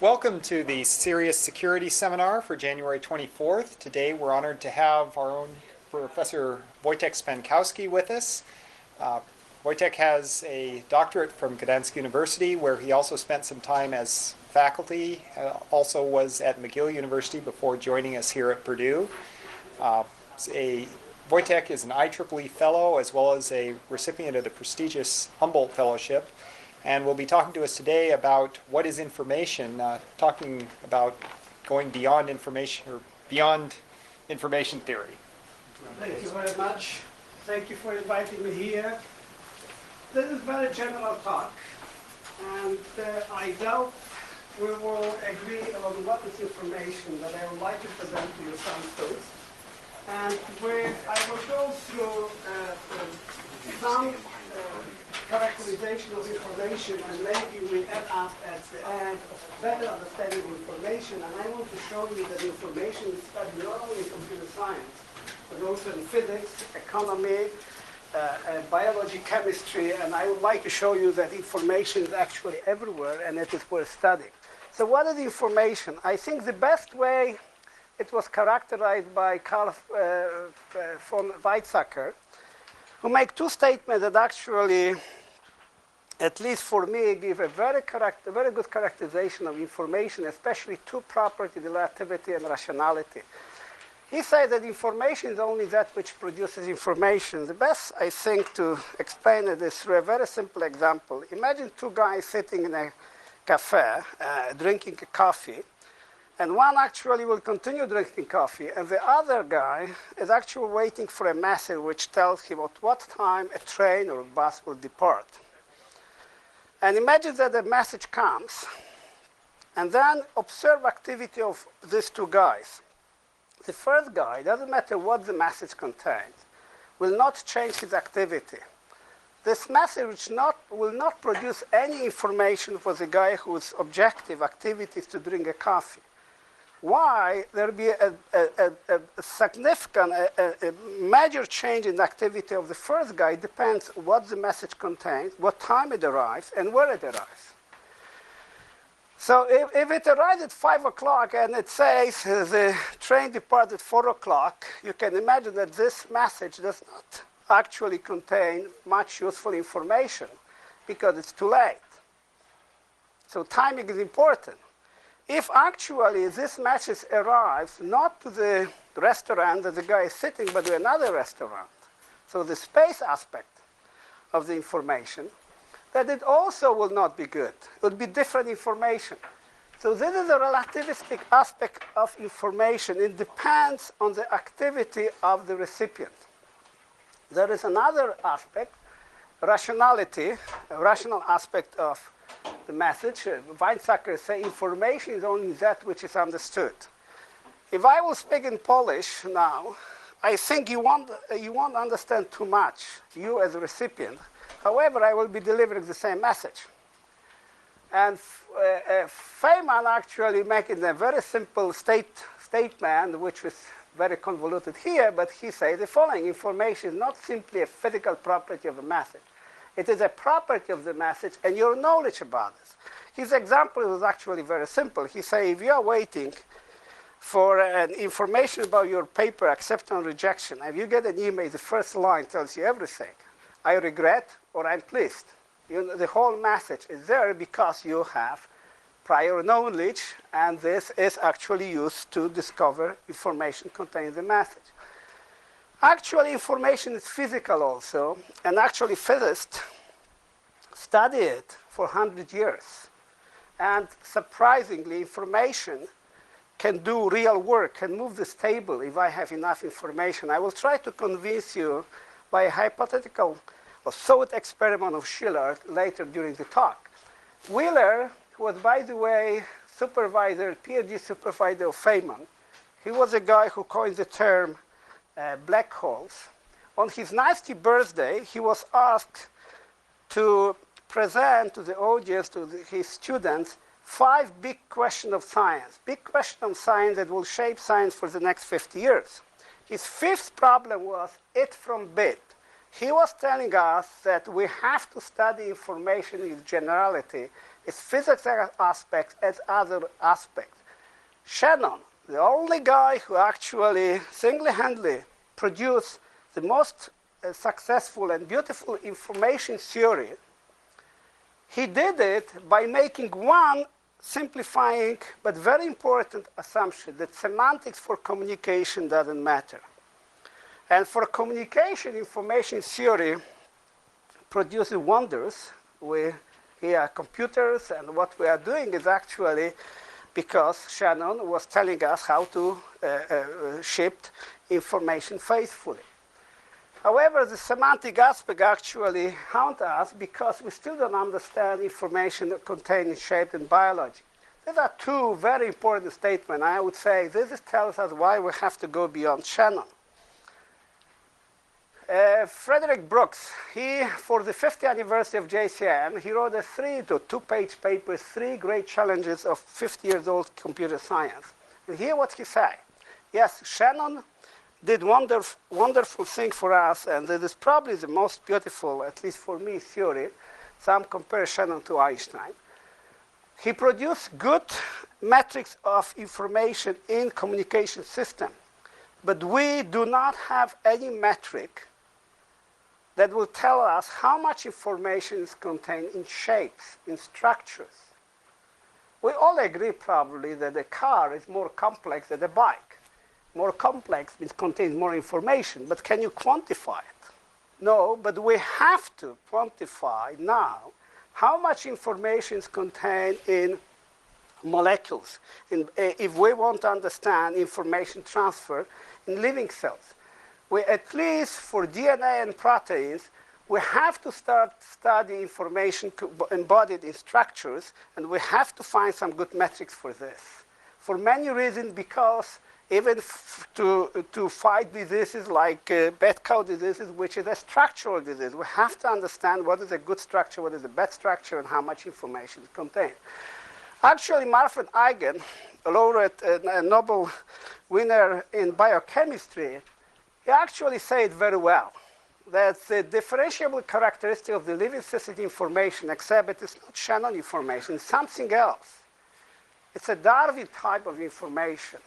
Welcome to the CERIAS Security Seminar for January 24th. Today we're honored to have our own Professor Wojtek Spankowski with us. Wojtek has a doctorate from Gdańsk University, where he also spent some time as faculty, also was at McGill University before joining us here at Purdue. Wojtek is an IEEE fellow as well as a recipient of the prestigious Humboldt Fellowship, and will be talking to us today about what is information, talking about going beyond information or beyond information theory. Thank you very much. Thank you for inviting me here. This is a very general talk, and I doubt we will agree on what is information, but I would like to present to you some thoughts. And where I will go through some characterization of information, and maybe we end up at the end of better understanding of information. And I want to show you that information is studied not only in computer science, but also in physics, economy, biology, chemistry, and I would like to show you that information is actually everywhere and it is worth studying. So what is information? I think the best way it was characterized by Carl von Weizsäcker, who make two statements that actually, at least for me, give a very good characterization of information, especially two properties, relativity and rationality. He said that information is only that which produces information. The best, I think, to explain it is through a very simple example. Imagine two guys sitting in a cafe, drinking a coffee, and one actually will continue drinking coffee, and the other guy is actually waiting for a message which tells him at what time a train or a bus will depart. And imagine that the message comes, and then observe activity of these two guys. The first guy, doesn't matter what the message contains, will not change his activity. This message will not produce any information for the guy whose objective activity is to drink a coffee. Why there will be a significant, a major change in the activity of the first guy depends what the message contains, what time it arrives, and where it arrives. So if it arrives at 5 o'clock and it says the train departs at 4 o'clock, you can imagine that this message does not actually contain much useful information because it's too late. So timing is important. If actually this message arrives not to the restaurant that the guy is sitting, but to another restaurant, so the space aspect of the information, that it also will not be good. It will be different information. So this is a relativistic aspect of information. It depends on the activity of the recipient. There is another aspect, rationality, a rational aspect of the message. Weizsäcker says information is only that which is understood. If I will speak in Polish now, I think you won't understand too much, you as a recipient. However, I will be delivering the same message. And Feynman actually making a very simple statement, which is very convoluted here, but he says the following: information is not simply a physical property of a message. It is a property of the message and your knowledge about it. His example was actually very simple. He said, if you are waiting for information about your paper, acceptance and rejection, and you get an email, the first line tells you everything. I regret or I'm pleased. The whole message is there because you have prior knowledge, and this is actually used to discover information contained in the message. Actually, information is physical also, and actually physicists study it for 100 years. And surprisingly, information can do real work, can move this table if I have enough information. I will try to convince you by a hypothetical or thought experiment of Schiller later during the talk. Wheeler, who was, by the way, PhD supervisor of Feynman, he was a guy who coined the term black holes. On his 90th birthday, he was asked to present to the audience, to his students, 5 big questions of science, big question of science that will shape science for the next 50 years. His 5th problem was it from bit. He was telling us that we have to study information in generality, its physical aspects as other aspects. Shannon, the only guy who actually single-handedly produced the most successful and beautiful information theory, he did it by making one simplifying but very important assumption that semantics for communication doesn't matter. And for communication, information theory produces wonders. We hear computers, and what we are doing is actually because Shannon was telling us how to ship information faithfully. However, the semantic aspect actually haunts us because we still don't understand information contained in shape in biology. These are 2 very important statements. I would say this tells us why we have to go beyond Shannon. Frederick Brooks, for the 50th anniversary of JCM, he wrote a 2-page paper, 3 great challenges of 50-year-old computer science. And here what he said. Yes, Shannon did wonderful thing for us, and it is probably the most beautiful, at least for me, theory. Some compare Shannon to Einstein. He produced good metrics of information in communication system, but we do not have any metric that will tell us how much information is contained in shapes, in structures. We all agree probably that a car is more complex than a bike. More complex means contains more information, but can you quantify it? No, but we have to quantify now how much information is contained in molecules, if we want to understand information transfer in living cells. We, at least for DNA and proteins, we have to start studying information embodied in structures, and we have to find some good metrics for this. For many reasons, because even to fight diseases like bad cow diseases, which is a structural disease, we have to understand what is a good structure, what is a bad structure, and how much information is contained. Actually, Manfred Eigen, a laureate, a Nobel winner in biochemistry, he actually said it very well, that the differentiable characteristic of the living system information, except it is not Shannon information, it's something else. It's a Darwin type of information.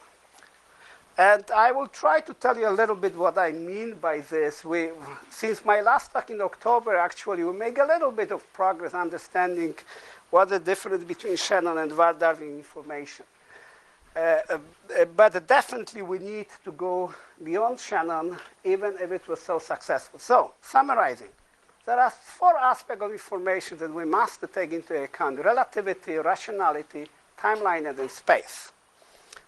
And I will try to tell you a little bit what I mean by this. Since my last talk in October, actually, we make a little bit of progress understanding what the difference between Shannon and Darwin information. But definitely we need to go beyond Shannon, even if it was so successful. So, summarizing, there are 4 aspects of information that we must take into account: relativity, rationality, timeline, and then space.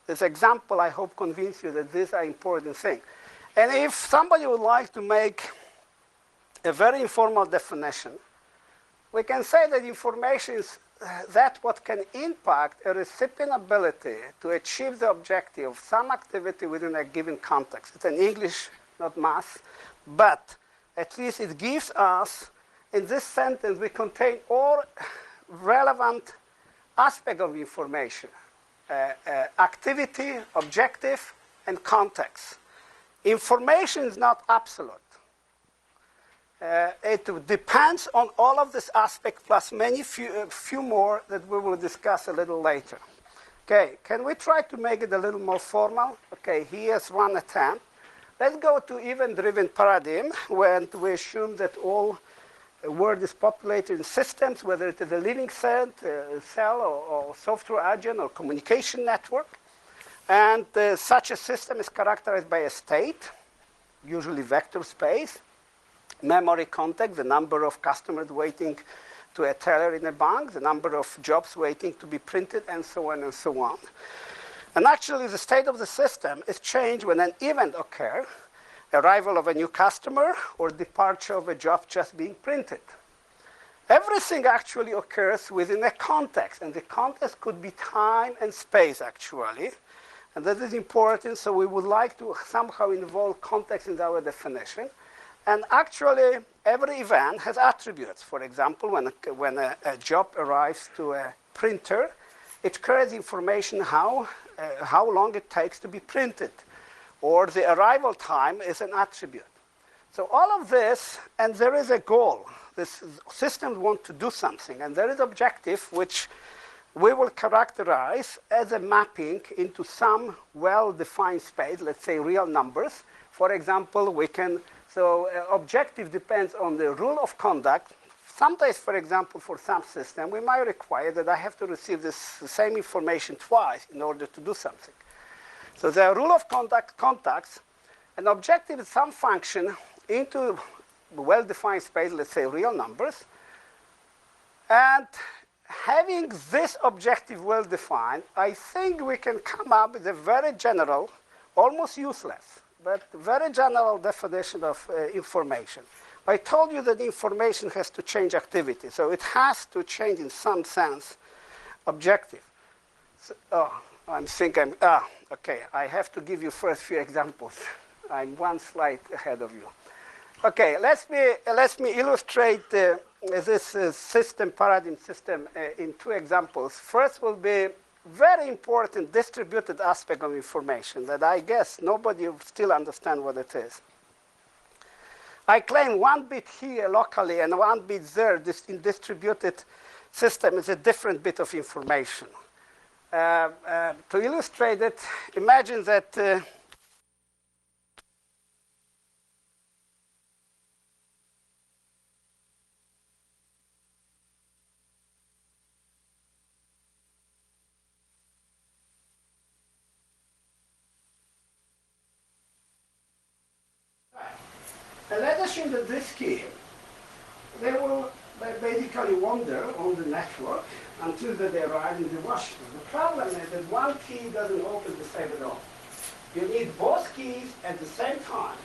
This example, I hope, convince you that these are important things. And if somebody would like to make a very informal definition, we can say that information is that what can impact a recipient's ability to achieve the objective of some activity within a given context. It's in English, not math, but at least it gives us, in this sentence, we contain all relevant aspects of information. Activity, objective, and context. Information is not absolute. It depends on all of this aspect plus few more that we will discuss a little later. Okay, can we try to make it a little more formal? Okay, here's one attempt. Let's go to event-driven paradigm, when we assume that all world is populated in systems, whether it is a living cell or software agent or communication network. And such a system is characterized by a state, usually vector space, memory context, the number of customers waiting to a teller in a bank, the number of jobs waiting to be printed, and so on and so on. And actually, the state of the system is changed when an event occurs, arrival of a new customer or departure of a job just being printed. Everything actually occurs within a context, and the context could be time and space, actually. And that is important, so we would like to somehow involve context in our definition. And actually, every event has attributes. For example, when a job arrives to a printer, it carries information how long it takes to be printed, or the arrival time is an attribute. So all of this, and there is a goal. This system wants to do something, and there is objective which we will characterize as a mapping into some well-defined space, let's say real numbers. For example, objective depends on the rule of conduct. Sometimes, for example, for some system, we might require that I have to receive the same information twice in order to do something. So the rule of conduct contacts, an objective is some function into well-defined space, let's say real numbers. And having this objective well-defined, I think we can come up with a very general, almost useless, but very general definition of information. I told you that information has to change activity, so it has to change in some sense objective. So, okay, I have to give you first few examples. I'm one slide ahead of you. Okay, let me illustrate this paradigm system in two examples. First will be very important distributed aspect of information that I guess nobody will still understand what it is. I claim 1 bit here locally and 1 bit there. This in distributed system is a different bit of information. To illustrate it, imagine that and let's assume that this key, they will basically wander on the network until they arrive in the Washington. The problem is that one key doesn't open the same at all. You need both keys at the same time,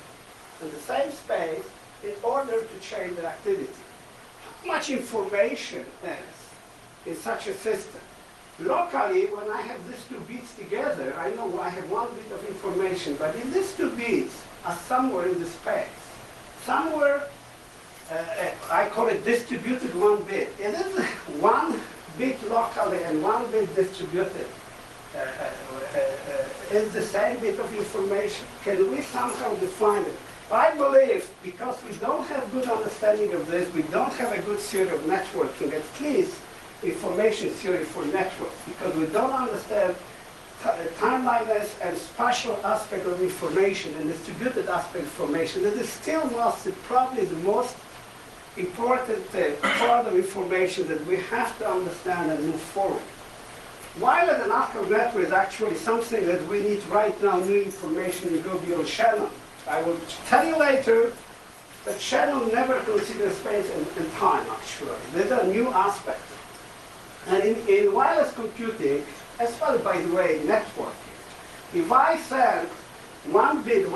in the same space, in order to change the activity. How much information is in such a system? Locally, when I have these two bits together, I know I have 1 bit of information, but if these two bits are somewhere in the space, somewhere, I call it distributed 1 bit. It is 1 bit locally and 1 bit distributed. Is the same bit of information. Can we somehow define it? I believe, because we don't have good understanding of this, we don't have a good theory of networking, at least information theory for networks, because we don't understand timeliness and spatial aspect of information and distributed aspect of information. That is still probably the most important part of information that we have to understand and move forward. Wireless and optical network is actually something that we need right now, new information to go beyond Shannon. I will tell you later that Shannon never considers space and time, actually. These are new aspects. And in wireless computing, as well, by the way, networking, if I send one bit,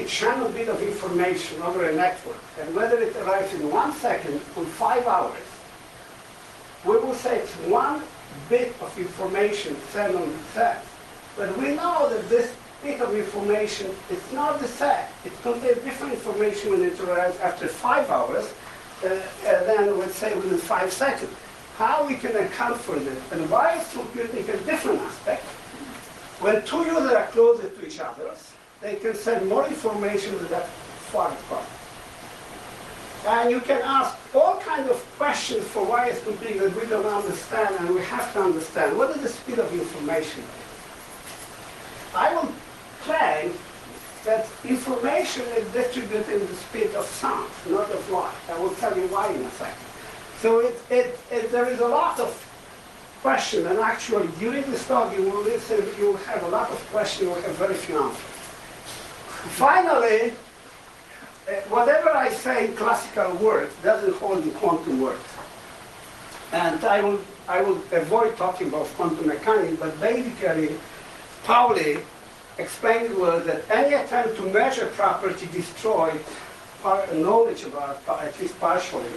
Shannon bit of information over a network, and whether it arrives in 1 second or 5 hours, we will say it's 1 bit of information sent on the set. But we know that this bit of information is not the set. It contains different information when it arrives after 5 hours than, let's say, within 5 seconds. How we can account for this? And wireless computing has different aspect. When two users are closer to each other, they can send more information than that far apart. And you can ask all kinds of questions for wireless computing that we don't understand and we have to understand. What is the speed of information? I will claim that information is distributed in the speed of sound, not of light. I will tell you why in a second. So there is a lot of questions, and actually during this talk you will listen, you will have a lot of questions, you will have very few answers. Finally, whatever I say in classical words doesn't hold in quantum words. And I will avoid talking about quantum mechanics, but basically, Pauli explained that any attempt to measure property destroyed knowledge about, at least partially.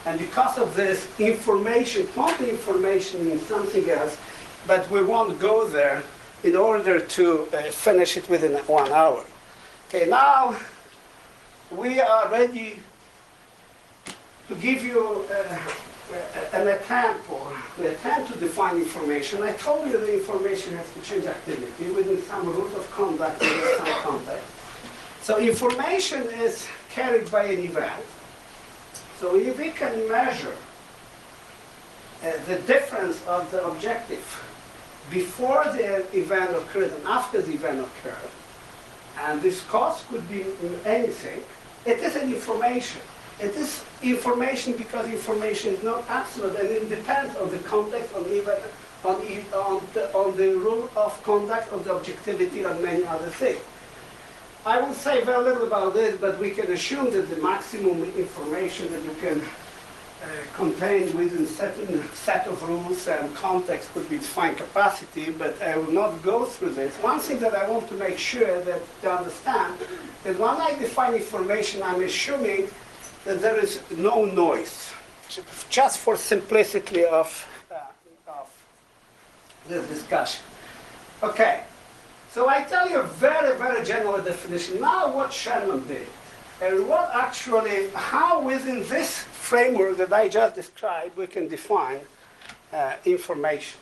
And because of this, information, quantum information means something else, but we won't go there in order to finish it within 1 hour. Okay, now we are ready to give you an attempt or the attempt to define information. I told you the information has to change activity within some rules of conduct within some context. So information is carried by an event. So if we can measure the difference of the objective before the event occurred and after the event occurred, and this cause could be anything, it is an information. It is information because information is not absolute and it depends on the context, on the rule of conduct, on the objectivity, and many other things. I will say very little about this, but we can assume that the maximum information that you can contain within certain set of rules and context could be defined capacity, but I will not go through this. One thing that I want to make sure that to understand is when I define information, I'm assuming that there is no noise, just for simplicity of this discussion. Okay, so I tell you a very, very general definition. Now what Shannon did, and what actually, how within this framework that I just described, we can define information.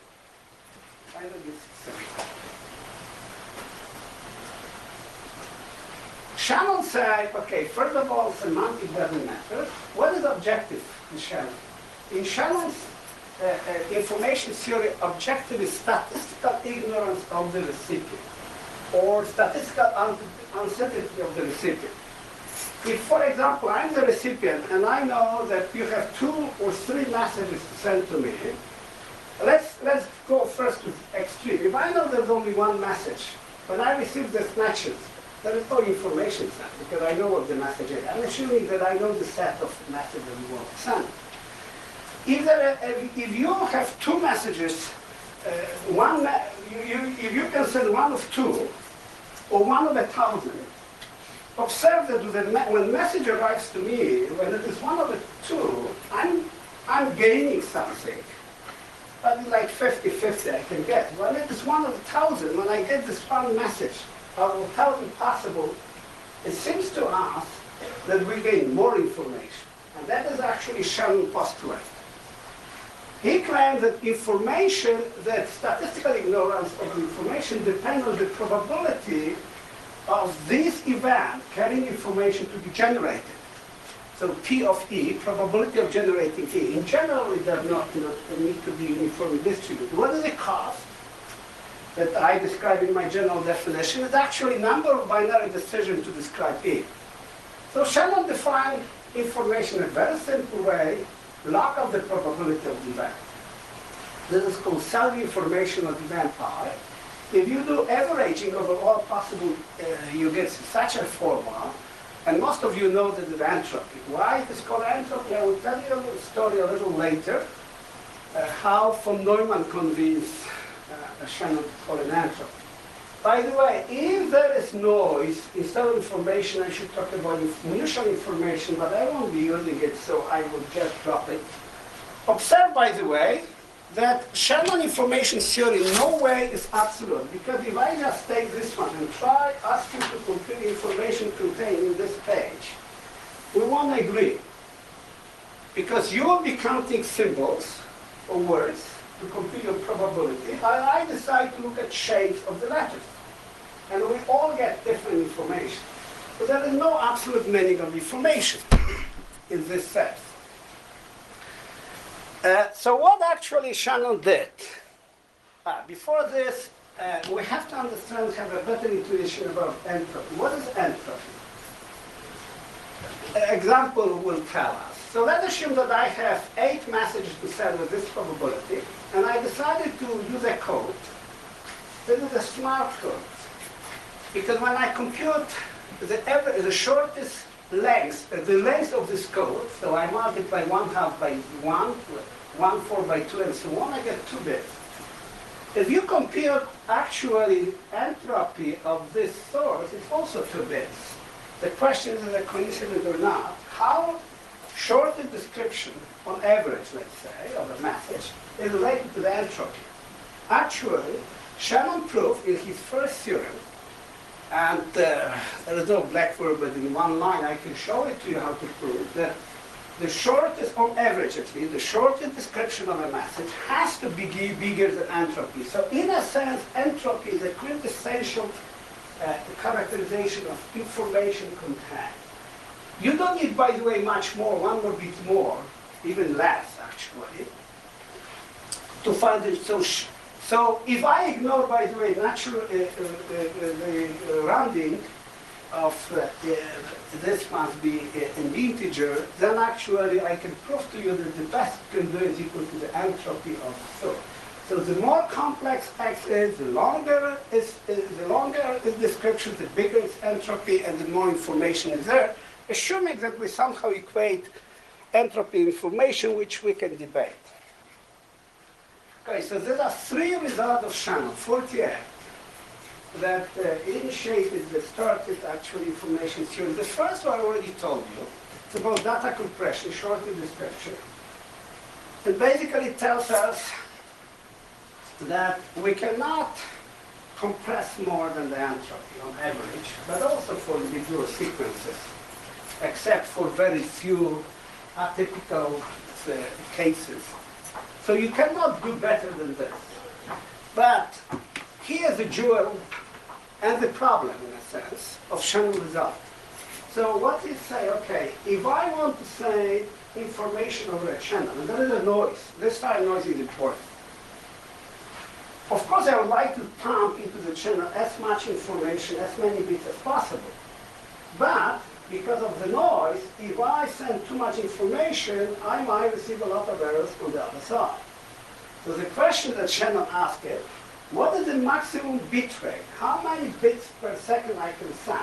Shannon said, okay, first of all, semantic doesn't matter. What is objective in Shannon? In Shannon's information theory, objective is statistical ignorance of the recipient, or statistical uncertainty of the recipient. If, for example, I'm the recipient and I know that you have 2 or 3 messages to send to me, let's go first to extreme. If I know there's only one message, when I receive the snatches, there is no information set because I know what the message is. I'm assuming that I know the set of messages we want to send. If you have 2 messages, if you can send one of 2 or one of 1,000, observe that when message arrives to me, when it is one of the 2, I'm gaining something. But it's like 50-50 I can get. When it is one of 1,000, when I get this one message, out of 1,000 possible, it seems to us that we gain more information. And that is actually Shannon's postulate. He claims that information, that statistical ignorance of information depends on the probability of this event carrying information to be generated. So P of E, probability of generating E, in general it does not need to be uniformly distributed. What is the cost that I describe in my general definition? It's actually number of binary decisions to describe E. So Shannon defined information in a very simple way, log of the probability of the event. This is called self-information of event I. If you do averaging over all possible, you get such a formula, and most of you know that it's entropy. Why it is called entropy? I will tell you a story a little later, how von Neumann convinced Shannon to call it entropy. By the way, if there is noise, instead of information, I should talk about mutual information, but I won't be using it, so I will just drop it. Observe, by the way, that Shannon information theory in no way is absolute, because if I just take this one and try ask you to compute information contained in this page, we won't agree. Because you will be counting symbols or words to compute your probability, and I decide to look at shapes of the letters. And we all get different information. So there is no absolute meaning of information in this set. So what actually Shannon did? Before this, we have to understand, have a better intuition about entropy. What is entropy? An example will tell us. So let's assume that I have 8 messages to send with this probability, and I decided to use a code. This is a smart code. Because when I compute the shortest length, the length of this code, so I multiply 1/2 by 1, 1/4 by 2, and so on, I get 2 bits. If you compute actually entropy of this source, it's also 2 bits. The question is a coincidence or not. How short the description, on average, let's say, of a message, is related to the entropy. Actually, Shannon proved in his first theorem, and there is no blackboard, but in one line I can show it to you how to prove that the shortest, on average at least, the shortest description of a message has to be bigger than entropy. So in a sense, entropy is a quintessential characterization of information content. You don't need, by the way, much more, one more bit more, even less actually, to find it. So if I ignore, by the way, natural the rounding of this must be an integer, then actually I can prove to you that the best you can do is equal to the entropy of so. So the more complex X is, the longer is description, the bigger its entropy, and the more information is there, assuming that we somehow equate entropy information, which we can debate. Okay, so there are three results of Shannon, 48, that initiated, that started actually information theory. The first one I already told you. It's about data compression, shorter description. It basically tells us that we cannot compress more than the entropy on average, but also for individual sequences, except for very few atypical cases. So you cannot do better than this. But here's the jewel and the problem, in a sense, of Shannon result. So what is say, okay, if I want to say information over a channel, and there is a noise, this time noise is important. Of course, I would like to pump into the channel as much information, as many bits as possible. But because of the noise, if I send too much information, I might receive a lot of errors on the other side. So the question that Shannon asked is, what is the maximum bit rate? How many bits per second I can send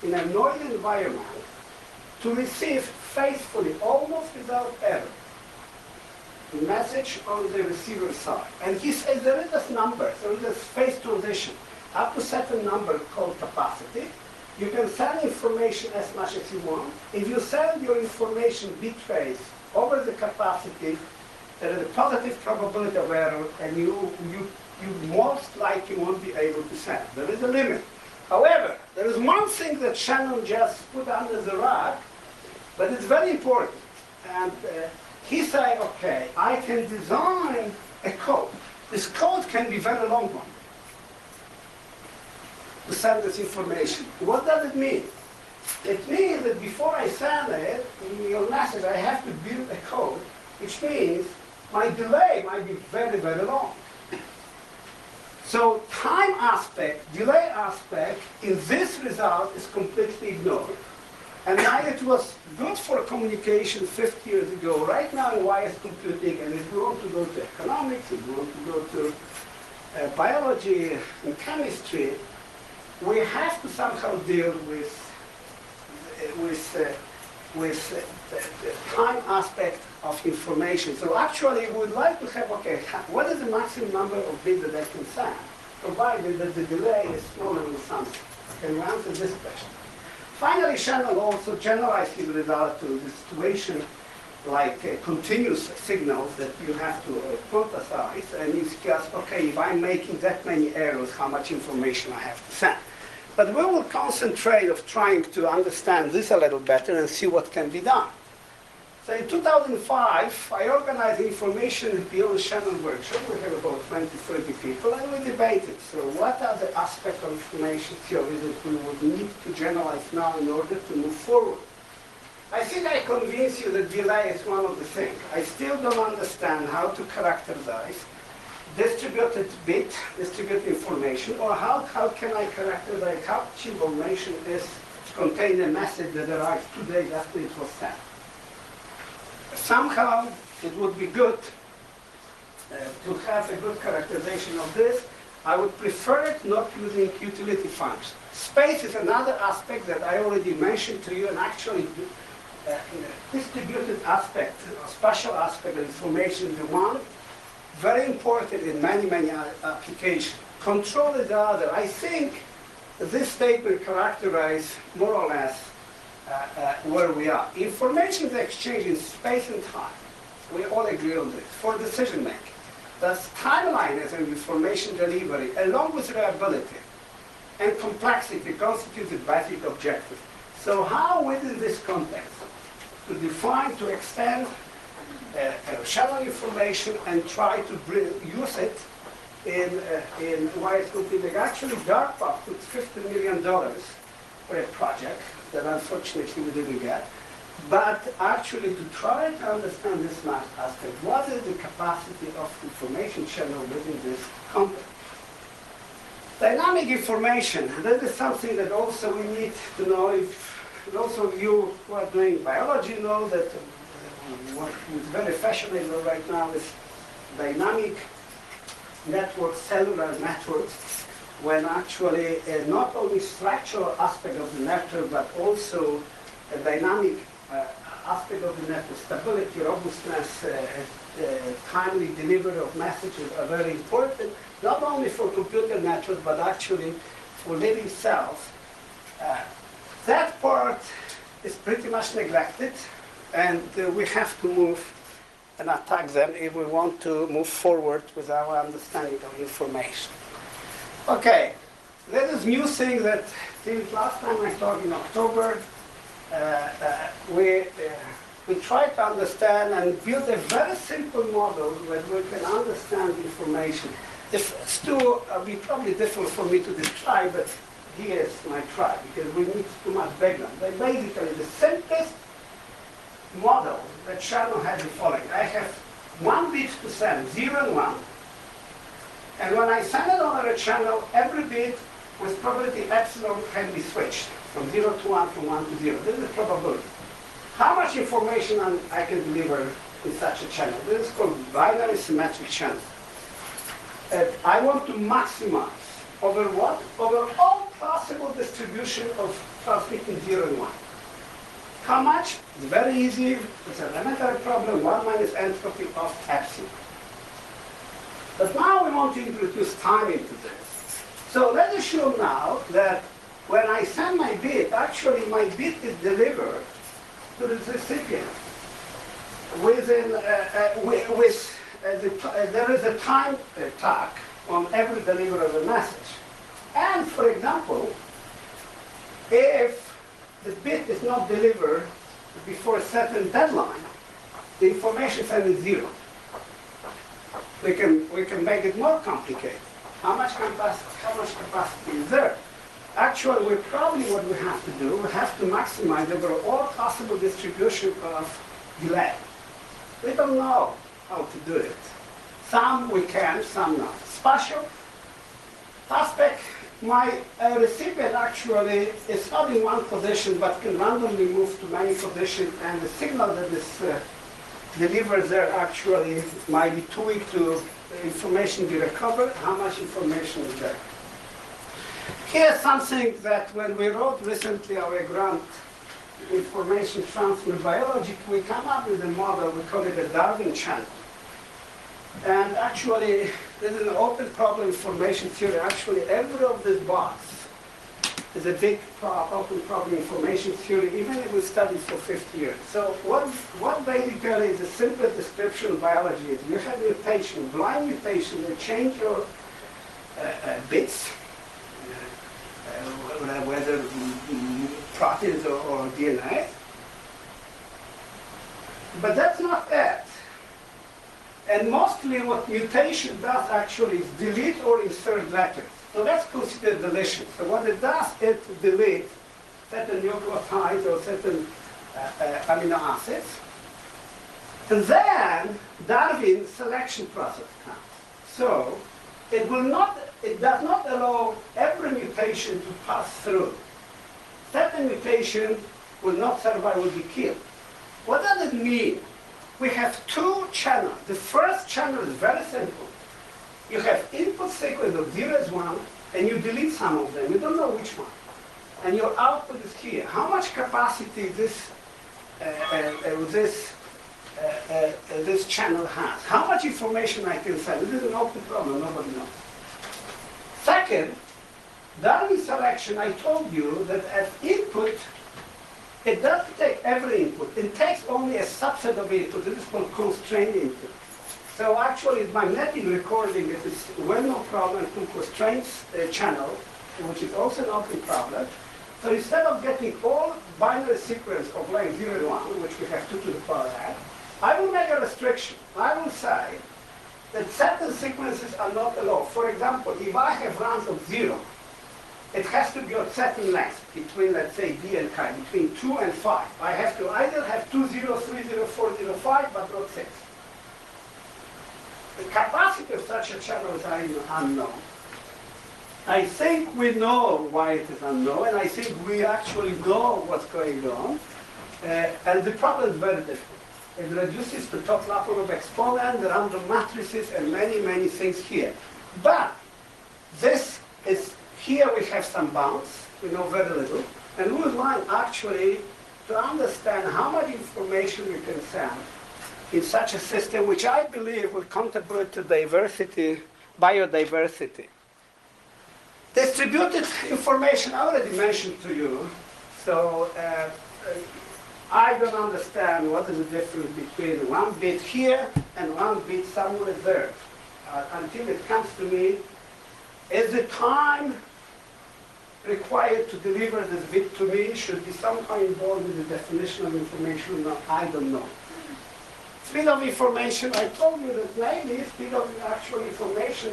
in a noisy environment to receive faithfully, almost without error, the message on the receiver side? And he says there is this number, there is this phase transition, up to a certain number called capacity. You can send information as much as you want. If you send your information bit rates over the capacity, there is a positive probability of error, and you most likely won't be able to send. There is a limit. However, there is one thing that Shannon just put under the rug, but it's very important. And he said, okay, I can design a code. This code can be a very long one to send this information. What does it mean? It means that before I send it, in your message, I have to build a code, which means my delay might be very, very long. So time aspect, delay aspect in this result is completely ignored. And now it was good for communication 50 years ago. Right now in wireless computing, and if we want to go to economics, if we want to go to biology and chemistry, we have to somehow deal with the time aspect of information. So actually, we would like to have, okay, what is the maximum number of bits that I can send, provided that the delay is smaller than something? Can we answer this question? Finally, Shannon also generalized his result to the situation like continuous signals that you have to quantize, and he asked, okay, if I'm making that many errors, how much information I have to send? But we will concentrate of trying to understand this a little better and see what can be done. So in 2005, I organized the information beyond Shannon workshop. We have about 20, 30 people, and we debated. So what are the aspects of information theory that we would need to generalize now in order to move forward? I think I convinced you that delay is one of the things. I still don't understand how to characterize distributed bit, distributed information, or how can I characterize how much information is contained in a message that arrives 2 days after it was sent. Somehow it would be good to have a good characterization of this. I would prefer it not using utility functions. Space is another aspect that I already mentioned to you, and actually distributed aspect, a spatial aspect of information is the one. Very important in many, many applications. Control is the other. I think this statement characterizes more or less where we are. Information is exchanged in space and time. We all agree on this. For decision making. Thus, timeline as an information delivery, along with reliability and complexity, constitutes a basic objective. So how, within this context, to define, to extend channel information and try to use it in wide computing. Actually, DARPA put $50 million for a project that unfortunately we didn't get. But actually, to try to understand this math aspect, what is the capacity of information channel within this company? Dynamic information, that is something that also we need to know. If those of you who are doing biology know that what is very fashionable right now is dynamic networks, cellular networks, when actually not only structural aspect of the network, but also a dynamic aspect of the network, stability, robustness, timely delivery of messages are very important, not only for computer networks, but actually for living cells. That part is pretty much neglected, and we have to move and attack them if we want to move forward with our understanding of information. Okay, there is new thing that since last time I talked in October, we try to understand and build a very simple model where we can understand information. It's too be probably difficult for me to describe, but here's my try, because we need too much background. But basically, the simplest model that channel has the following. I have 1 bit to send, 0 and 1. And when I send it over a channel, every bit with probability epsilon can be switched from 0 to 1, from 1 to 0. This is probability. How much information I can deliver in such a channel? This is called binary symmetric channel. I want to maximize over what? Over all possible distribution of transmitting 0 and 1. How much? It's very easy. It's an elementary problem, 1 minus entropy of epsilon. But now we want to introduce time into this. So let's assume now that when I send my bit, actually my bit is delivered to the recipient within, there is a time tag on every delivery of a message. And for example, if the bit is not delivered before a certain deadline, the information sent is 0. We can make it more complicated. How much capacity is there? Actually, what we have to do, we have to maximize over all possible distribution of delay. We don't know how to do it. Some we can, some not. Spatial aspect, my recipient actually is not in one position, but can randomly move to many positions, and the signal that is delivered there actually might be tweaked to information be recovered, how much information is there. Here's something that when we wrote recently our grant, Information Transfer Biology, we come up with a model, we call it a Darwin channel. And actually, this is an open problem information theory. Actually, every of this box is a big open problem information theory, even if we studied for 50 years. So what basically is a simple description of biology is you have mutation, blind mutation, you change your bits, whether proteins or DNA. But that's not it. And mostly what mutation does actually is delete or insert letters. So that's considered deletion. So what it does is delete certain nucleotides or certain amino acids. And then Darwin's selection process comes. So it does not allow every mutation to pass through. Certain mutation will not survive, will be killed. What does it mean? We have 2 channels. The first channel is very simple. You have input sequence of 0 is 1, and you delete some of them. You don't know which one. And your output is here. How much capacity this channel has? How much information I can send? This is an open problem. Nobody knows. Second, Darwin selection, I told you that as input, it doesn't take every input. It takes only a subset of input. This is called constrained input. So actually, magnetic recording is a well-known problem to constraints channel, which is also an open problem. So instead of getting all binary sequence of like 0 and 1, which we have 2 to the power n, I will make a restriction. I will say that certain sequences are not allowed. For example, if I have runs of 0, it has to be of certain length between, let's say, d and chi, between 2 and 5. I have to either have 2, 0, 3, 0, 4, 0, 5, but not 6. The capacity of such a channel is unknown. I think we know why it is unknown, and I think we actually know what's going on. And the problem is very different. It reduces to top level of exponent, the random matrices, and many, many things here. But this is, here we have some bounds, we know very little, and we would like actually to understand how much information we can send in such a system, which I believe will contribute to diversity, biodiversity. Distributed information, I already mentioned to you, so I don't understand what is the difference between 1 bit here and 1 bit somewhere there. Until it comes to me, is the time required to deliver this bit to me should be somehow involved in the definition of information? No, I don't know. Speed of information, I told you that maybe speed of actual information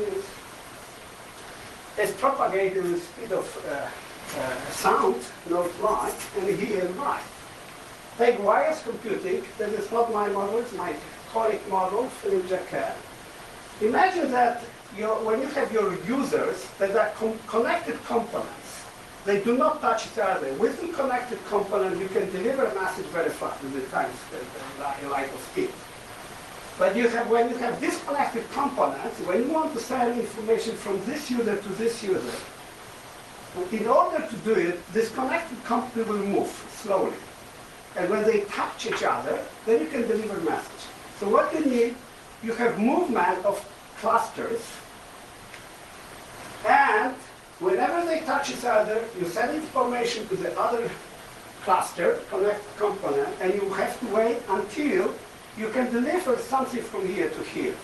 is propagated with speed of sound, not light, and here light. Take wireless computing, that is not my model, it's my colleague model, Philip Jacquet. Imagine that when you have your users that are connected components, they do not touch each other. With the connected component, you can deliver a message very fast with the time light of speed. But when you have disconnected components, when you want to send information from this user to this user, in order to do it, this connected component will move slowly. And when they touch each other, then you can deliver a message. So what you need, you have movement of clusters, and whenever they touch each other, you send information to the other cluster, connected component, and you have to wait until you can deliver something from here to here.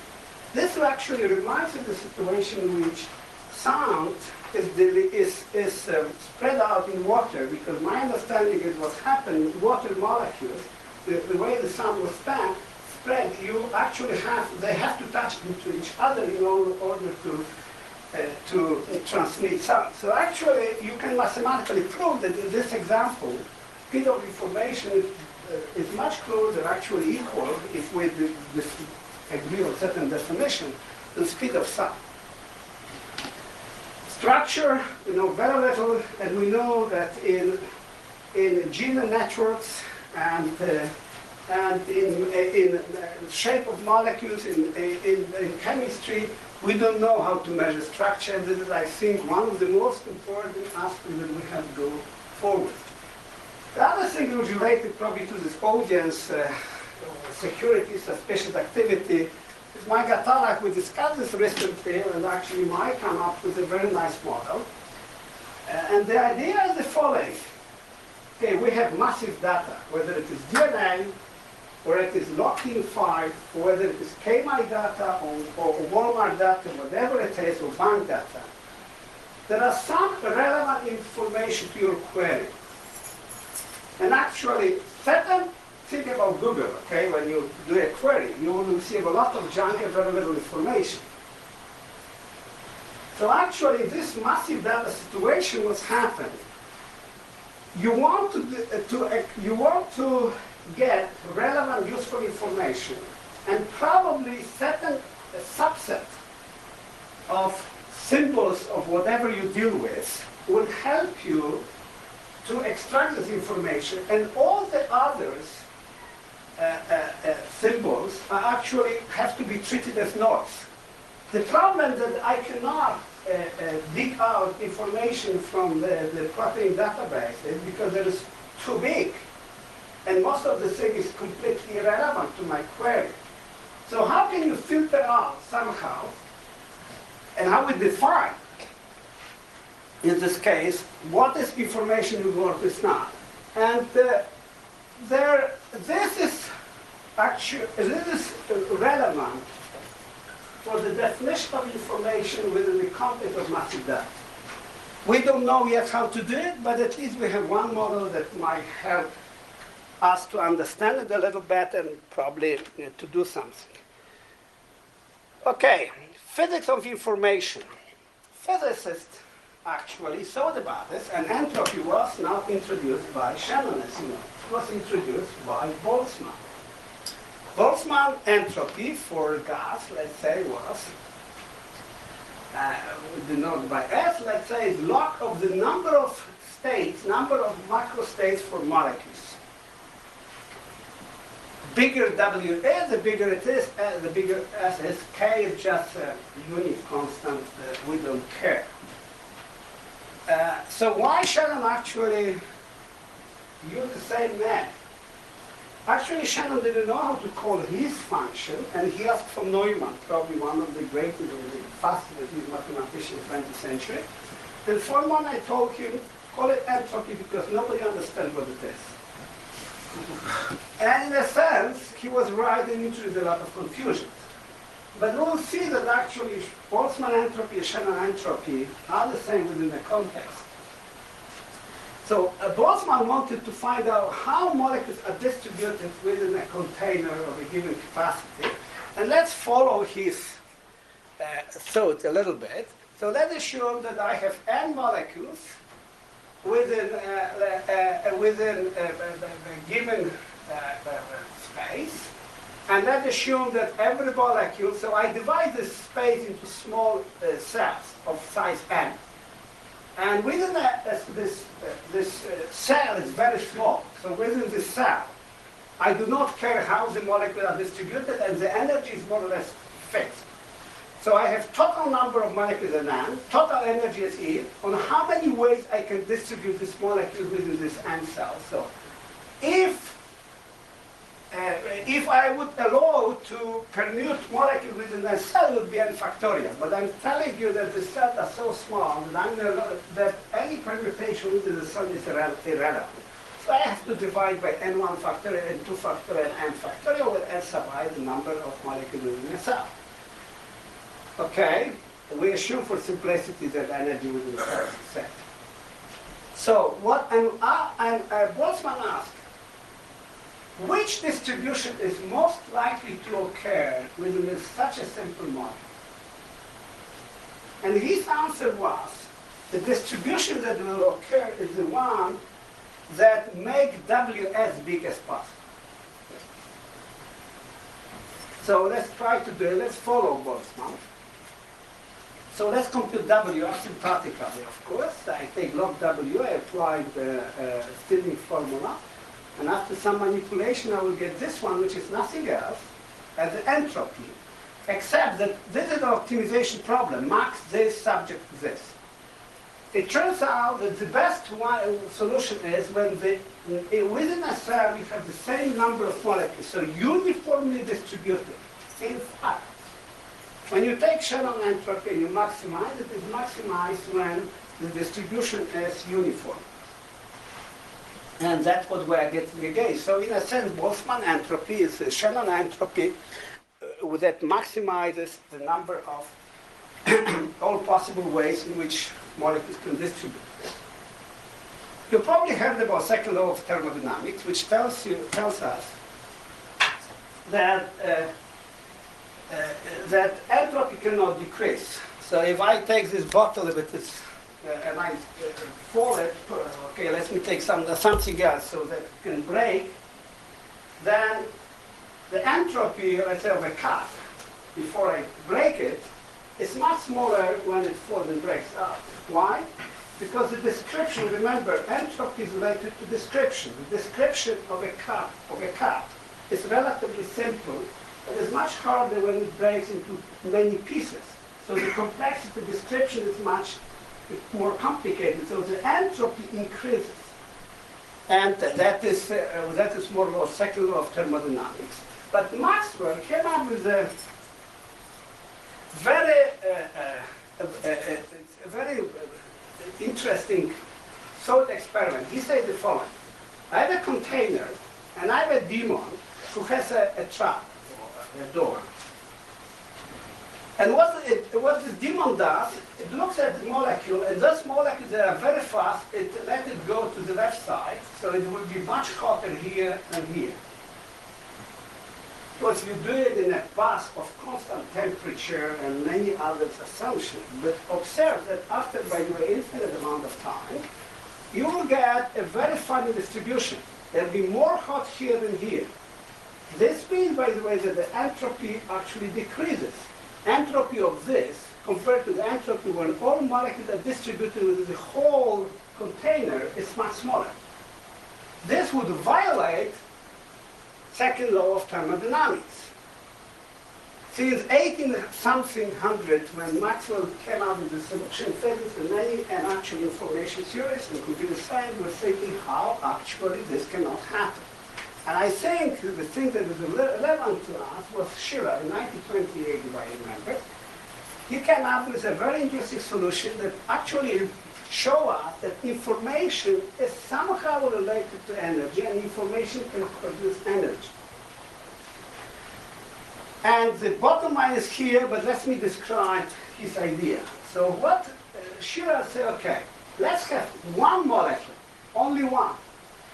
This actually reminds me of the situation in which sound is spread out in water, because my understanding is what's happening with water molecules, the way the sound was spread, you actually they have to touch into each other in order to transmit sound. So actually, you can mathematically prove that in this example, speed of information is much closer, actually equal, if we agree on certain definition, to the speed of sound. Structure, we know very little, and we know that in gene networks and in shape of molecules, in chemistry, we don't know how to measure structure, and this is, I think, one of the most important aspects that we have to go forward. The other thing which is related probably to this audience, security, suspicious activity, is Mike Atalak. We discussed this recently, and actually Mike came up with a very nice model. And the idea is the following. Okay, we have massive data, whether it is DNA, or it is locking file, or whether it is KMI data, or Walmart data, whatever it is, or bank data. There are some relevant information to your query. And actually, think about Google, okay? When you do a query, you will receive a lot of junk and very little information. So actually, this massive data situation was happening. You want to get relevant, useful information, and probably certain subset of symbols of whatever you deal with will help you to extract this information, and all the others symbols actually have to be treated as noise. The problem is that I cannot dig out information from the protein database is because it is too big, and most of the thing is completely irrelevant to my query. So how can you filter out somehow, and how we define, in this case, what is information and what is not? And this is relevant for the definition of information within the context of massive data. We don't know yet how to do it, but at least we have one model that might help us to understand it a little better and probably to do something. Okay, physics of information. Physicists actually thought about this, and entropy was now introduced by Shannon, as you know. It was introduced by Boltzmann. Boltzmann entropy for gas, let's say, was denoted by S, let's say, is log of the number of states, number of macrostates for molecules. Bigger W is, the bigger it is, the bigger S is. K is just a unit constant, we don't care. So why Shannon actually used the same name? Actually, Shannon didn't know how to call his function, and he asked from Neumann, probably one of the greatest and the fastest mathematicians of the 20th century. And for one, I told him, call it entropy because nobody understands what it is. And in a sense, he was right and introduced a lot of confusion. But we'll see that actually Boltzmann entropy and Shannon entropy are the same within the context. So Boltzmann wanted to find out how molecules are distributed within a container of a given capacity. And let's follow his thought a little bit. So let's assume that I have n molecules within a given space. And let's assume that every molecule, so I divide this space into small cells of size n. And within this cell is very small. So within this cell, I do not care how the molecules are distributed, and the energy is more or less fixed. So I have total number of molecules in N, total energy is E, on how many ways I can distribute this molecule within this N cell. So if I would allow to permute molecules within a cell, it would be n factorial. But I'm telling you that the cells are so small that any permutation within the cell is irrelevant. So I have to divide by n1 factorial, n2 factorial, and n factorial, where n sub I the number of molecules within a cell. Okay, we assume for simplicity that energy within the cell is set. So what Boltzmann asked, which distribution is most likely to occur within such a simple model? And his answer was, the distribution that will occur is the one that make W as big as possible. So let's try to do it. Let's follow Boltzmann. So let's compute W asymptotically, of course. I take log W, I apply the Stirling formula. And after some manipulation, I will get this one, which is nothing else as the entropy, except that this is an optimization problem. Max this, subject to this. It turns out that the best solution is when within a cell we have the same number of molecules, so uniformly distributed. In fact, when you take Shannon entropy and you maximize it, is maximized when the distribution is uniform. And that's what we are getting again. So in a sense, Boltzmann entropy is a Shannon entropy that maximizes the number of all possible ways in which molecules can distribute. You probably heard about second law of thermodynamics, which tells us that that entropy cannot decrease. So if I take this bottle, if it is and I fold it, okay, let me take something else so that it can break, then the entropy, let's say, of a cup, before I break it, is much smaller when it folds and breaks up. Why? Because the description, remember, entropy is related to description. The description of a cup is relatively simple, but it's much harder when it breaks into many pieces. So the complexity description is much more complicated, so the entropy increases. And that is more or less second law of thermodynamics. But Maxwell came up with a very interesting thought experiment. He said the following. I have a container, and I have a demon who has a trap, or a door. And what the demon does, it looks at the molecule, and those molecules that are very fast, it lets it go to the left side, so it will be much hotter here and here. Because you do it in a bath of constant temperature and many other assumptions. But observe that after, by the way, infinite amount of time, you will get a very funny distribution. There will be more hot here than here. This means, by the way, that the entropy actually decreases. Entropy of this, compared to the entropy when all molecules are distributed within the whole container, is much smaller. This would violate second law of thermodynamics. Since 18-something hundred, when Maxwell came out with the solution physics and many and actual information theories and computer science were thinking how actually this cannot happen. And I think the thing that was relevant to us was Schiller in 1928, if I remember. He came up with a very interesting solution that actually show us that information is somehow related to energy, and information can produce energy. And the bottom line is here, but let me describe his idea. So what Schiller said, okay, let's have one molecule, only one.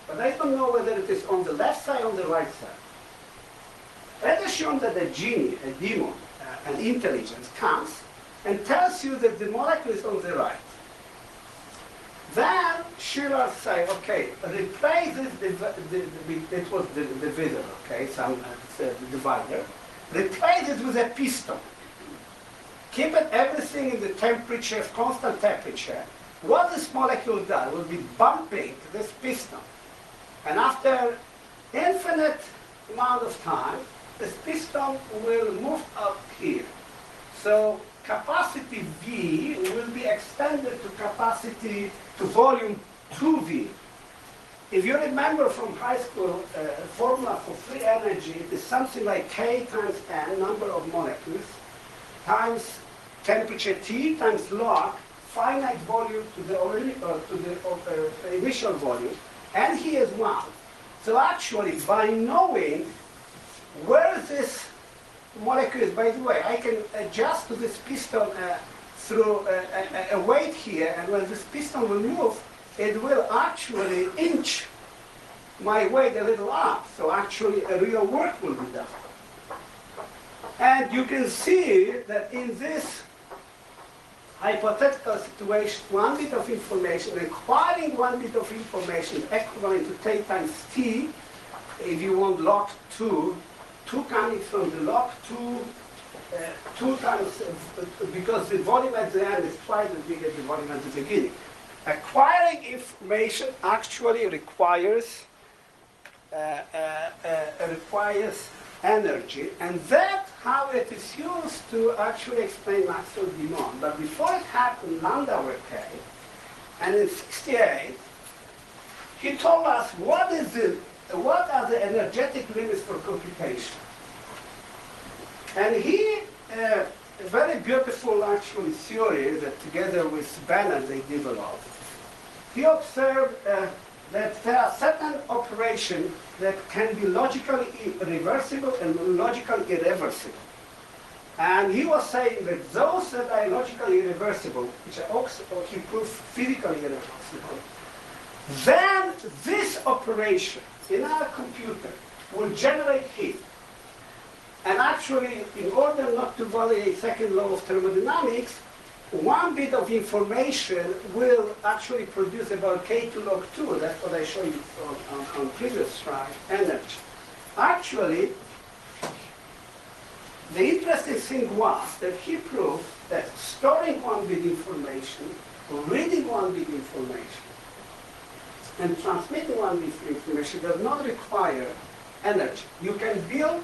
But I don't know whether it is on the left side or on the right side. Let's assume that a genie, a demon, an intelligence comes and tells you that the molecule is on the right. Then Schiller say, okay, replace this, it was the divisor, okay, some divider. Replace it with a piston. Keep it everything in the temperature, constant temperature. What this molecule does will be bumping this piston. And after infinite amount of time, this piston will move up here. So capacity V will be extended to capacity, to volume 2V. If you remember from high school, formula for free energy, it is something like K times N, number of molecules, times temperature T times log finite volume to the initial volume, and here is 1. So actually, by knowing where this molecule is, by the way, I can adjust to this piston through a weight here, and when this piston will move, it will actually inch my weight a little up. So actually, a real work will be done. And you can see that in this hypothetical situation, one bit of information, acquiring one bit of information equivalent to K times T, if you want log 2, 2 coming from the log 2 times, because the volume at the end is twice as big as the volume at the beginning. Acquiring information actually requires energy, and that's how it is used to actually explain Maxwell's demon. But before it happened, Landauer came, and in '68, he told us what are the energetic limits for computation. And he, a very beautiful actually theory that together with Bennett they developed, he observed that there are certain operations that can be logically reversible and logically irreversible. And he was saying that those that are logically irreversible, which are also, he proved physically irreversible, then this operation in our computer will generate heat. And actually, in order not to violate second law of thermodynamics, one bit of information will actually produce about K2 log 2. That's what I showed you on previous slide, energy. Actually, the interesting thing was that he proved that storing one bit information, reading one bit information, and transmitting one bit information does not require energy. You can build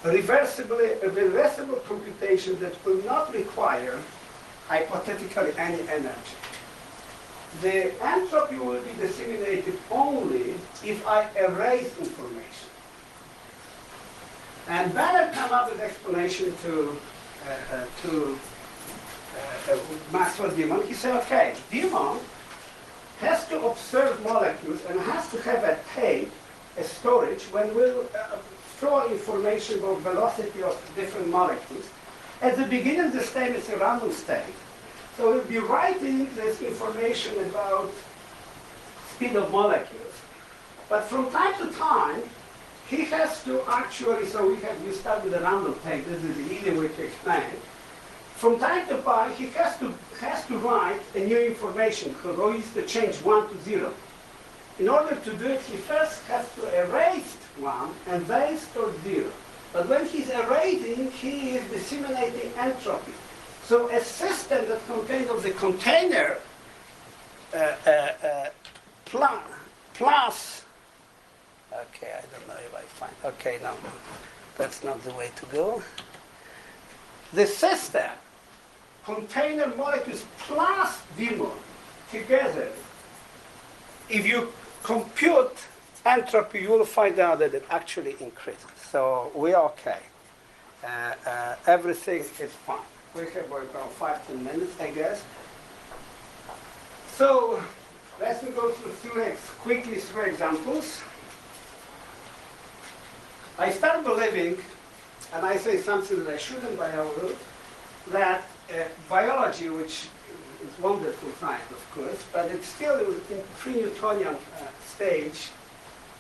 a reversible computation that will not require hypothetically any energy. The entropy will be disseminated only if I erase information. And Bennett came up with explanation to Maxwell demon. He said, okay, demon has to observe molecules and has to have a tape, a storage, when we'll throw information about velocity of different molecules. At the beginning, the state is a random state. So we'll be writing this information about speed of molecules. But from time to time, he has to actually, so you start with a random state, this is the easy way to explain it. From time to time, he has to write a new information, because he needs to change 1 to 0. In order to do it, he first has to erase 1 and then store 0. But when he's erasing, he is disseminating entropy. So a system that contains of the container plus, okay, I don't know if I find, okay, no, that's not the way to go. The system, container molecules plus Vmol together, if you compute entropy, you will find out that it actually increases. So we're okay. Everything is fine. We have about 5-10 minutes, I guess. So let's go quickly through examples. I start believing, and I say something that I shouldn't by our rule, that biology, which is wonderful science, of course, but it's still in pre-Newtonian stage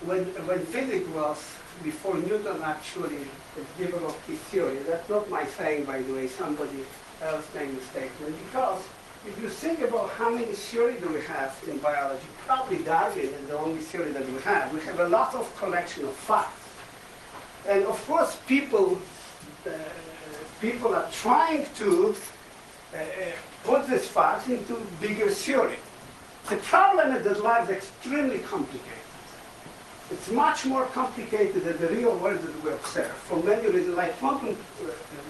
when physics was before Newton actually developed his theory. That's not my saying, by the way, somebody else made the statement, because if you think about how many theories do we have in biology, probably Darwin is the only theory that we have. We have a lot of collection of facts. And of course, people are trying to put these facts into bigger theory. The problem is that life is extremely complicated. It's much more complicated than the real world that we observe. For many reasons, like quantum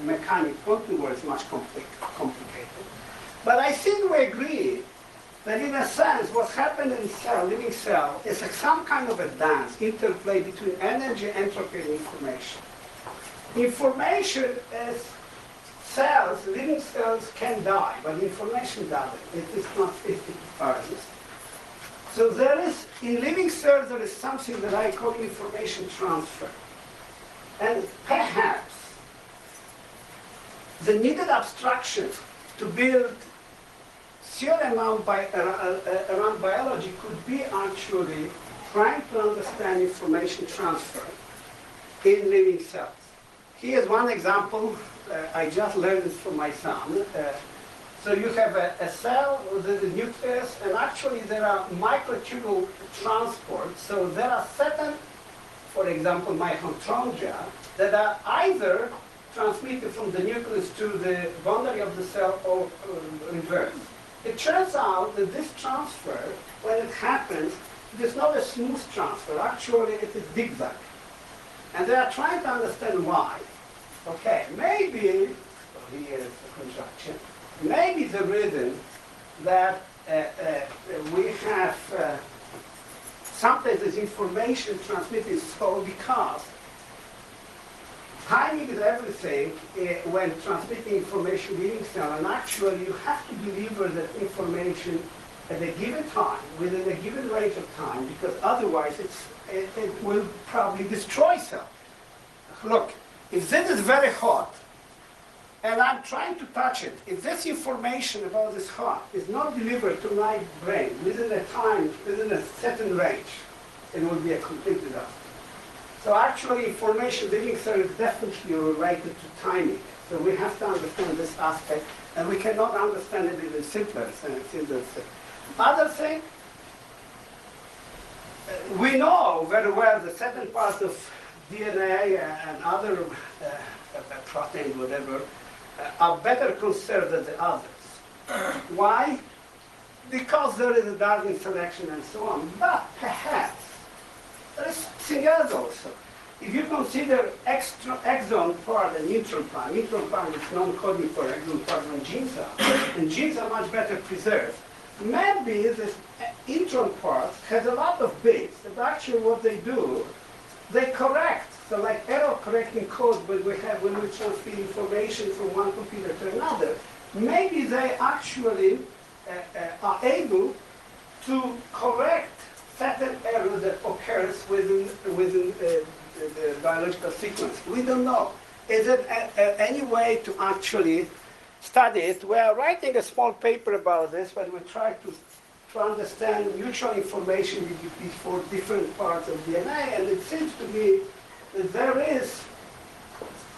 mechanics, quantum world is much complicated. But I think we agree that in a sense, what's happening in cell, living cell, is some kind of a dance, interplay between energy, entropy, and information. Information is cells, living cells can die, but information doesn't. It is not 50%. So there is, in living cells, there is something that I call information transfer. And perhaps the needed abstraction to build theory around biology could be actually trying to understand information transfer in living cells. Here's one example. I just learned this from my son. So you have a cell with a nucleus, and actually there are microtubule transports. So there are certain, for example, mitochondria that are either transmitted from the nucleus to the boundary of the cell or reverse. It turns out that this transfer, when it happens, it is not a smooth transfer. Actually, it is zigzag. And they are trying to understand why. Okay, maybe, so here is the conjunction, maybe the reason that we have sometimes this information transmitted slow because timing is everything when transmitting information within cell, and actually you have to deliver that information at a given time, within a given range of time, because otherwise it will probably destroy cell. Look, if this is very hot, and I'm trying to touch it, if this information about this hot is not delivered to my brain within a time, within a certain range, it will be a complete disaster. So actually, information living cell is definitely related to timing. So we have to understand this aspect, and we cannot understand it in a simpler sense. Other thing, we know very well that certain parts of DNA and other proteins, whatever, are better conserved than the others. Why? Because there is a Darwin selection and so on. But perhaps there is something else also. If you consider exon part and neutron part is non-coding for exon part when genes are, and genes are much better preserved. Maybe this intron part has a lot of bits, and actually what they do, they correct. So like error correcting code when we transfer information from one computer to another, maybe they actually are able to correct certain error that occurs within the biological sequence. We don't know. is it any way to actually study it? We are writing a small paper about this, but we try to understand mutual information for different parts of DNA, and it seems to be that there is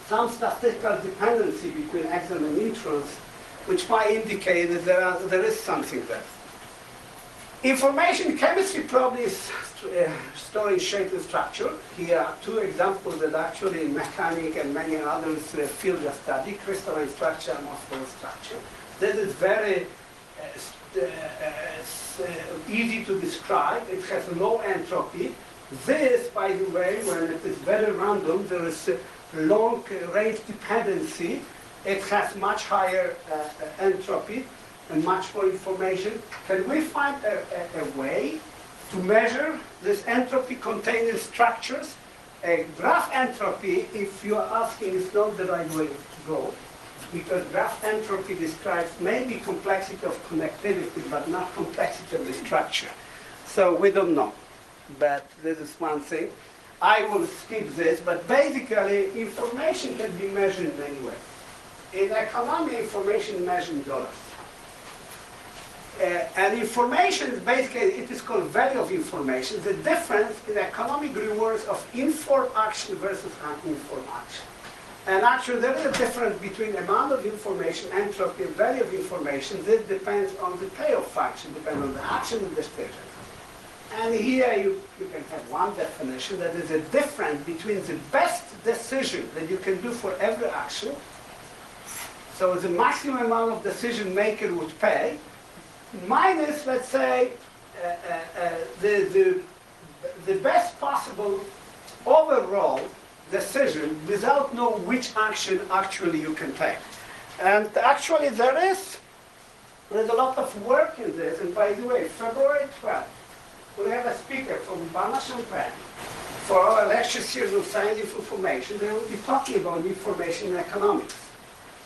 some statistical dependency between exons and introns, which might indicate that there is something there. Information chemistry probably is storing shape and structure. Here are two examples that actually mechanic and many others fields of study, crystalline structure and muscular structure. This is very easy to describe. It has low entropy. This, by the way, when it is very random, there is a long range dependency. It has much higher entropy and much more information. Can we find a way to measure this entropy containing structures? A graph entropy, if you are asking, is not the right way to go, because graph entropy describes maybe complexity of connectivity, but not complexity of the structure. So we don't know, but this is one thing. I will skip this, but basically information can be measured in many ways. In economy, information is measured in dollars. And information is basically, it is called value of information. The difference in economic rewards of informed action versus uninformed action. And actually there is a difference between amount of information, entropy, and value of information. This depends on the payoff function, depends on the action and decision. And here you can have one definition, that is a difference between the best decision that you can do for every action. So the maximum amount of decision maker would pay, minus, let's say, the best possible overall decision without knowing which action actually you can take. And actually there's a lot of work in this. And by the way, February 12th, we have a speaker from Urbana-Champaign for our lecture series on scientific information. They will be talking about information in economics.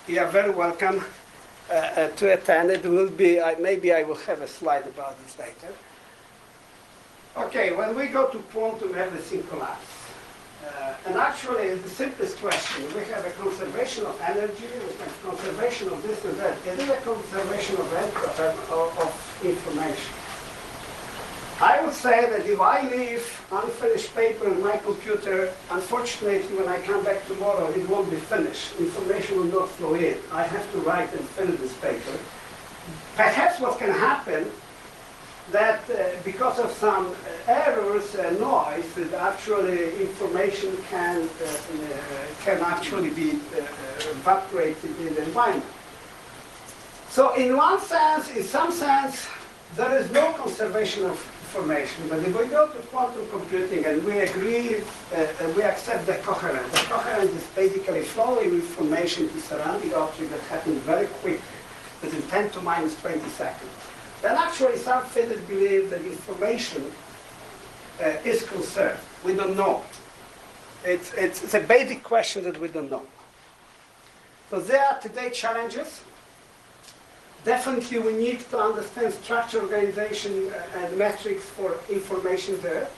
You are very welcome to attend. It will be, maybe I will have a slide about this later. Okay, when we go to quantum, everything collapses. And actually, it's the simplest question. We have a conservation of energy, we have conservation of this and that. It is a conservation of information. I would say that if I leave unfinished paper in my computer, unfortunately, when I come back tomorrow, it won't be finished. Information will not flow in. I have to write and finish this paper. Perhaps what can happen that because of some errors and noise, that actually information can actually be evaporated in the environment. So in one sense, in some sense, there is no conservation of information. But if we go to quantum computing and we agree, we accept the coherence is basically flowing information to surrounding object that happens very quick, within 10 to minus 20 seconds. Then actually some physicists believe that information is conserved. We don't know. It's a basic question that we don't know. So there are today challenges. Definitely we need to understand structure, organization, and metrics for information there.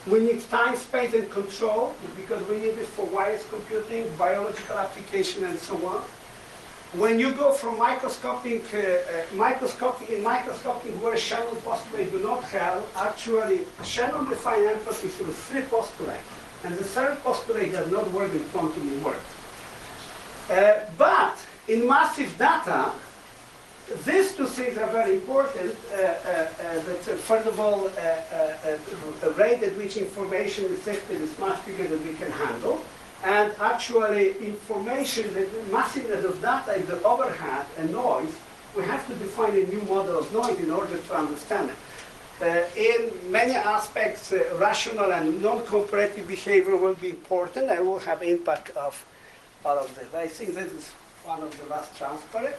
We need time, space, and control, because we need it for wireless computing, biological application, and so on. When you go from microscopic where Shannon postulates do not have, actually Shannon defines entropy through three postulates. And the third postulate does not work in quantum world. But in massive data, these two things are very important. First of all, the rate at which information is sifted is much bigger than we can handle. And actually, information, the massiveness of data is the overhead and noise. We have to define a new model of noise in order to understand it. In many aspects, rational and non-cooperative behavior will be important and will have impact of all of this. I think this is one of the last transparent.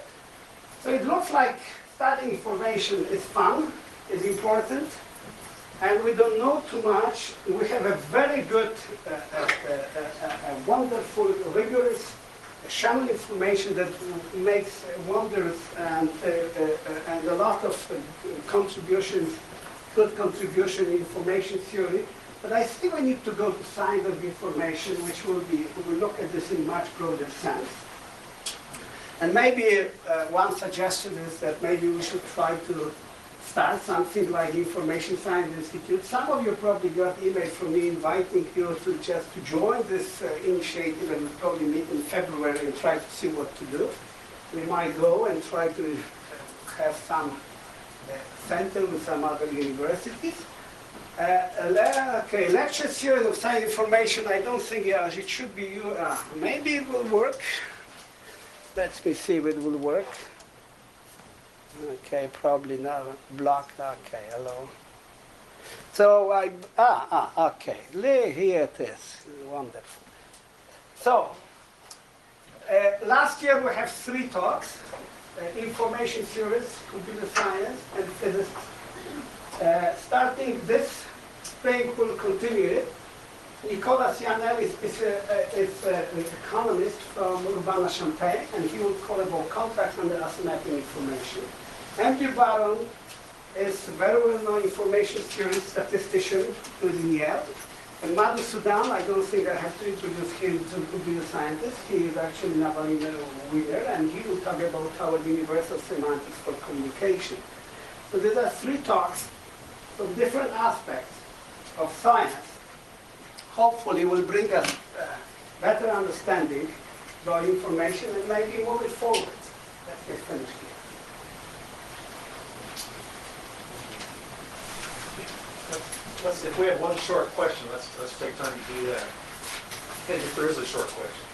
So it looks like studying information is fun, is important, and we don't know too much. We have a very good, wonderful, rigorous Shannon information that makes wonders and a lot of contributions, good contribution in information theory. But I think we need to go to science of information, which will look at this in much broader sense. And maybe one suggestion is that maybe we should try to start something like Information Science Institute. Some of you probably got email from me inviting you to just to join this initiative, and we'll probably meet in February and try to see what to do. We might go and try to have some center with some other universities. Okay, lecture series of science information. I don't think it should be you. Maybe it will work. Let me see if it will work. Okay, probably not blocked. Okay, hello. So okay. Here it is. Wonderful. So last year we have 3 talks: information series, computer science, and physics. Starting this spring, we'll continue it. Nicolas Yanel is an economist from Urbana-Champaign, and he will call about contracts under asymmetric information. Andrew Barron is a very well-known information theory statistician within Yale. And Madhu Sudan, I don't think I have to introduce him to a computer scientist. He is actually an Navalny winner, and he will talk about our universal semantics for communication. So these are 3 talks from different aspects of science. Hopefully will bring us better understanding about information and maybe move it forward. Let's get finished here. If we have one short question, let's take time to do that. And if there is a short question.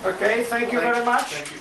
Okay, thank you very much. Thank you.